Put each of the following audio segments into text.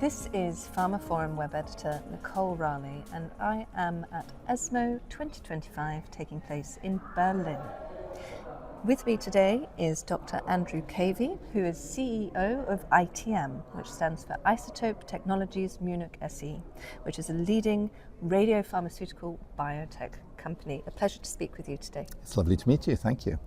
This is pharmaphorum web editor Nicole Raleigh, and I am at ESMO 2025 taking place in Berlin. With me today is Dr Andrew Cavey, who is CEO of ITM, which stands for Isotope Technologies Munich SE, which is a leading radiopharmaceutical biotech company. A pleasure to speak with you today. It's lovely to meet you, thank you.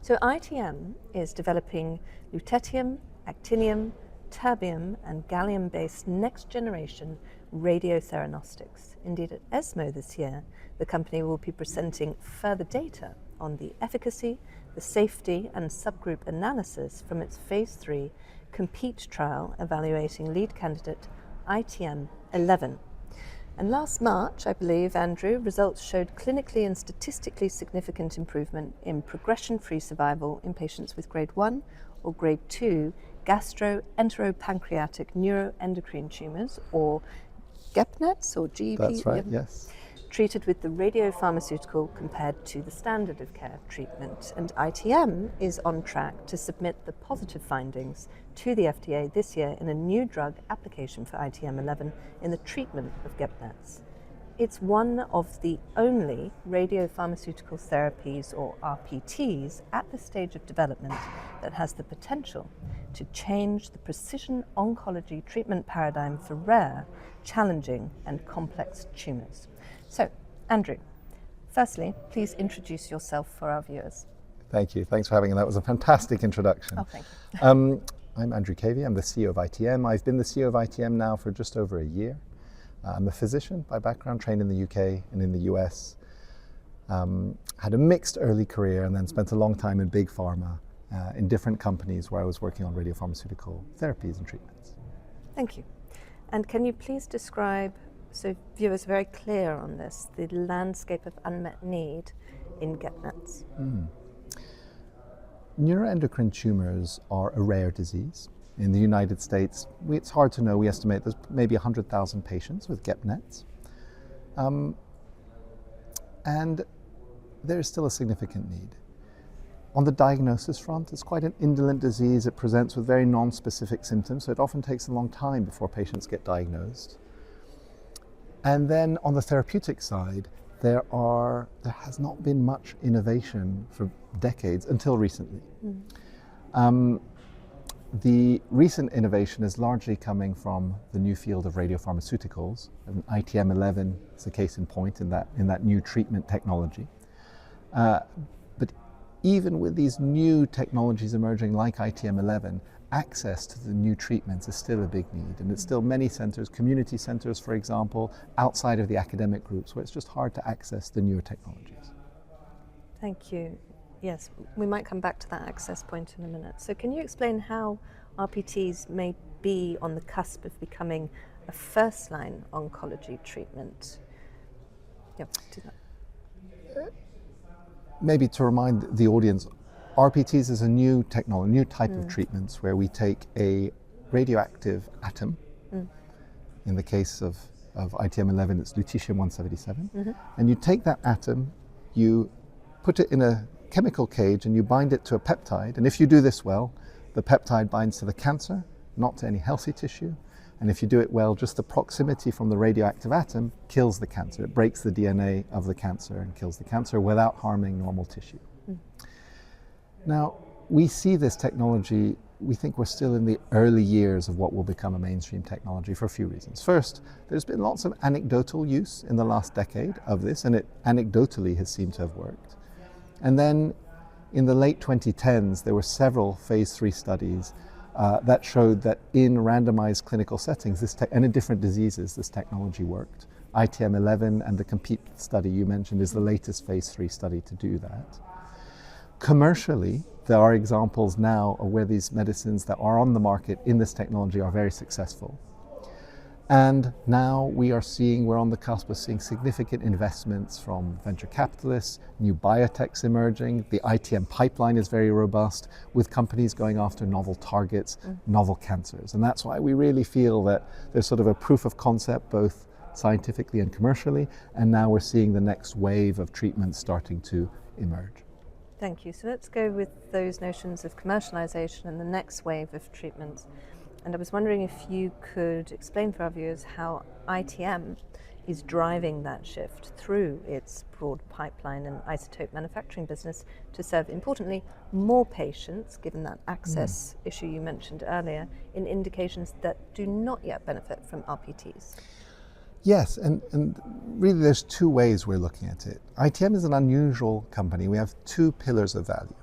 So ITM is developing lutetium, actinium, terbium and gallium-based next-generation radiotheranostics. Indeed, at ESMO this year, the company will be presenting further data on the efficacy, the safety and subgroup analysis from its phase 3 COMPETE trial evaluating lead candidate ITM-11. And last March, I believe, Andrew, results showed clinically and statistically significant improvement in progression-free survival in patients with grade 1 or grade 2 gastroenteropancreatic neuroendocrine tumours, or GEP-NETs, or GEP. That's right, yes. Treated with the radiopharmaceutical compared to the standard of care treatment. And ITM is on track to submit the positive findings to the FDA this year in a new drug application for ITM-11 in the treatment of GEP-NETs. It's one of the only radiopharmaceutical therapies, or RPTs, at this stage of development that has the potential to change the precision oncology treatment paradigm for rare, challenging and complex tumours. So, Andrew, firstly, please introduce yourself for our viewers. Thank you, thanks for having me. That was a fantastic introduction. Oh, thank you. I'm Andrew Cavey, I'm the CEO of ITM. I've been the CEO of ITM now for just over a year. I'm a physician by background, trained in the UK and in the US. Had a mixed early career and then spent a long time in big pharma in different companies where I was working on radiopharmaceutical therapies and treatments. Thank you. And can you please describe, so viewers are very clear on this, the landscape of unmet need in GEP-NETs? Neuroendocrine tumours are a rare disease. In the United States, it's hard to know, we estimate there's maybe 100,000 patients with GEP-NETs. And there is still a significant need. On the diagnosis front, it's quite an indolent disease. It presents with very non-specific symptoms, so it often takes a long time before patients get diagnosed. And then on the therapeutic side, there has not been much innovation for decades until recently. The recent innovation is largely coming from the new field of radiopharmaceuticals, and ITM-11 is a case in point in that new treatment technology. But even with these new technologies emerging like ITM-11, access to the new treatments is still a big need, and it's still many centres, community centres for example, outside of the academic groups, where it's just hard to access the newer technologies. Thank you. Yes, we might come back to that access point in a minute. So can you explain how RPTs may be on the cusp of becoming a first-line oncology treatment? Yeah, do that. Maybe to remind the audience, RPTs is a new technology, new type of treatments where we take a radioactive atom. In the case of ITM-11, it's lutetium-177. And you take that atom, you put it in a chemical cage and you bind it to a peptide, and if you do this well, the peptide binds to the cancer, not to any healthy tissue, and if you do it well, just the proximity from the radioactive atom kills the cancer. It breaks the DNA of the cancer and kills the cancer without harming normal tissue. Now, we see this technology, we think we're still in the early years of what will become a mainstream technology for a few reasons. First, there's been lots of anecdotal use in the last decade of this, and it anecdotally has seemed to have worked. And then in the late 2010s, there were several phase 3 studies that showed that in randomized clinical settings and in different diseases, this technology worked. ITM-11 and the COMPETE study you mentioned is the latest phase 3 study to do that. Commercially, there are examples now of where these medicines that are on the market in this technology are very successful. And now we're on the cusp of seeing significant investments from venture capitalists, new biotechs emerging. The ITM pipeline is very robust, with companies going after novel targets, novel cancers. And that's why we really feel that there's sort of a proof of concept, both scientifically and commercially, and now we're seeing the next wave of treatments starting to emerge. Thank you. So let's go with those notions of commercialization and the next wave of treatments. And I was wondering if you could explain for our viewers how ITM is driving that shift through its broad pipeline and isotope manufacturing business to serve, importantly, more patients, given that access issue you mentioned earlier, in indications that do not yet benefit from RPTs. Yes, and really there's two ways we're looking at it. ITM is an unusual company. We have two pillars of value.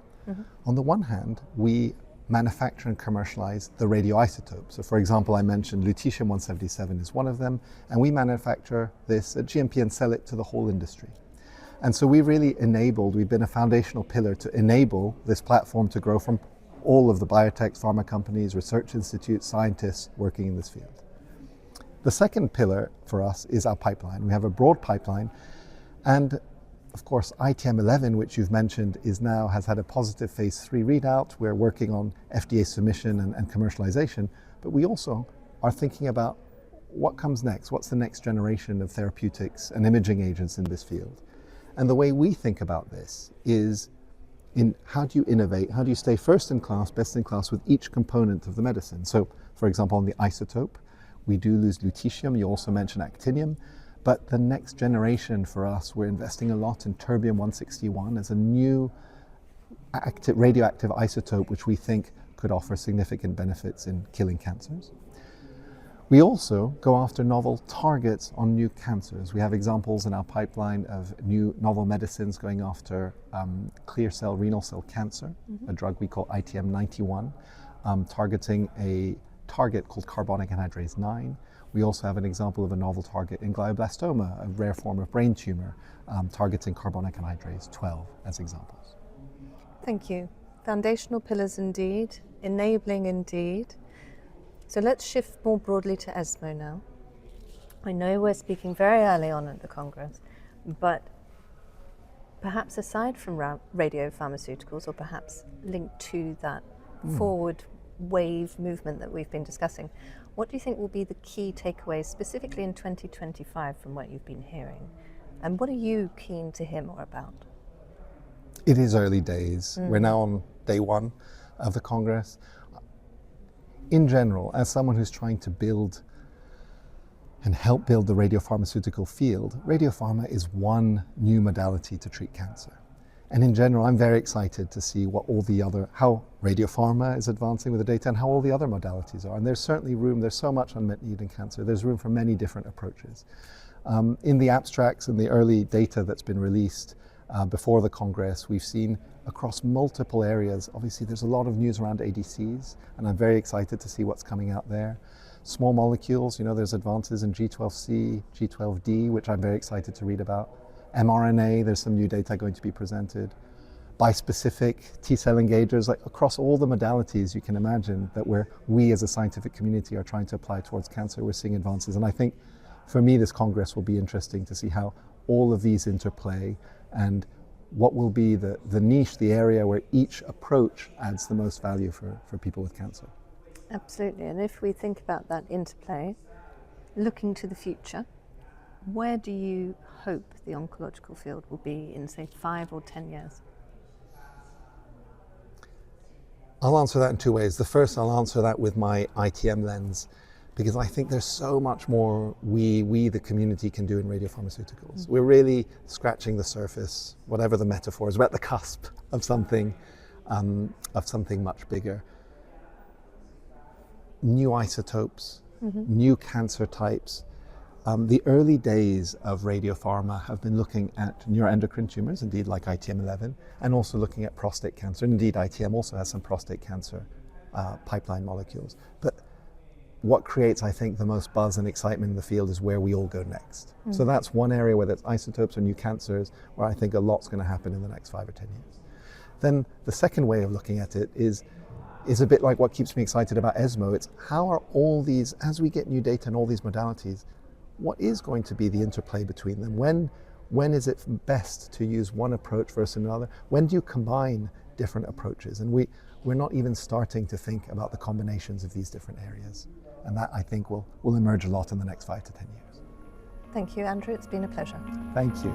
On the one hand, we manufacture and commercialize the radioisotopes. So for example, I mentioned lutetium-177 is one of them, and we manufacture this at GMP and sell it to the whole industry. And so we've been a foundational pillar to enable this platform to grow from all of the biotech, pharma companies, research institutes, scientists working in this field. The second pillar for us is our pipeline. We have a broad pipeline, and of course, ITM-11, which you've mentioned, has had a positive phase 3 readout. We're working on FDA submission and commercialization, but we also are thinking about what comes next. What's the next generation of therapeutics and imaging agents in this field? And the way we think about this is in how do you innovate? How do you stay first in class, best in class with each component of the medicine? So, for example, on the isotope, we do lose lutetium. You also mentioned actinium. But the next generation for us, we're investing a lot in terbium-161 as a new radioactive isotope, which we think could offer significant benefits in killing cancers. We also go after novel targets on new cancers. We have examples in our pipeline of new novel medicines going after clear cell renal cell cancer, a drug we call ITM-91, targeting a target called carbonic anhydrase 9. We also have an example of a novel target in glioblastoma, a rare form of brain tumor, targeting carbonic anhydrase 12 as examples. Thank you. Foundational pillars indeed, enabling indeed. So let's shift more broadly to ESMO now. I know we're speaking very early on at the Congress, but perhaps aside from radiopharmaceuticals, or perhaps linked to that forward wave movement that we've been discussing, what do you think will be the key takeaways specifically in 2025 from what you've been hearing? And what are you keen to hear more about? It is early days. We're now on day one of the Congress. In general, as someone who's trying to build and help build the radiopharmaceutical field, radiopharma is one new modality to treat cancer. And in general, I'm very excited to see how radiopharma is advancing with the data and how all the other modalities are. And there's certainly room, there's so much unmet need in cancer, there's room for many different approaches. In the abstracts and the early data that's been released before the Congress, we've seen across multiple areas, obviously there's a lot of news around ADCs, and I'm very excited to see what's coming out there. Small molecules, there's advances in G12C, G12D, which I'm very excited to read about. mRNA, there's some new data going to be presented. Bispecific T-cell engagers, like across all the modalities you can imagine that we as a scientific community are trying to apply towards cancer, we're seeing advances. And I think for me, this Congress will be interesting to see how all of these interplay and what will be the niche, the area where each approach adds the most value for people with cancer. Absolutely. And if we think about that interplay, looking to the future, where do you hope the oncological field will be in, say, 5 or 10 years? I'll answer that in two ways. The first, I'll answer that with my ITM lens, because I think there's so much more we the community can do in radiopharmaceuticals. We're really scratching the surface, whatever the metaphor is. We're at the cusp of something much bigger. New isotopes, new cancer types. The early days of radiopharma have been looking at neuroendocrine tumors, indeed like ITM-11, and also looking at prostate cancer. Indeed, ITM also has some prostate cancer pipeline molecules. But what creates, I think, the most buzz and excitement in the field is where we all go next. So that's one area, whether it's isotopes or new cancers, where I think a lot's going to happen in the next 5 or 10 years. Then the second way of looking at it is a bit like what keeps me excited about ESMO. It's how are all these, as we get new data in all these modalities, what is going to be the interplay between them? When is it best to use one approach versus another? When do you combine different approaches? And we're not even starting to think about the combinations of these different areas. And that, I think, will emerge a lot in the next 5 to 10 years. Thank you, Andrew. It's been a pleasure. Thank you.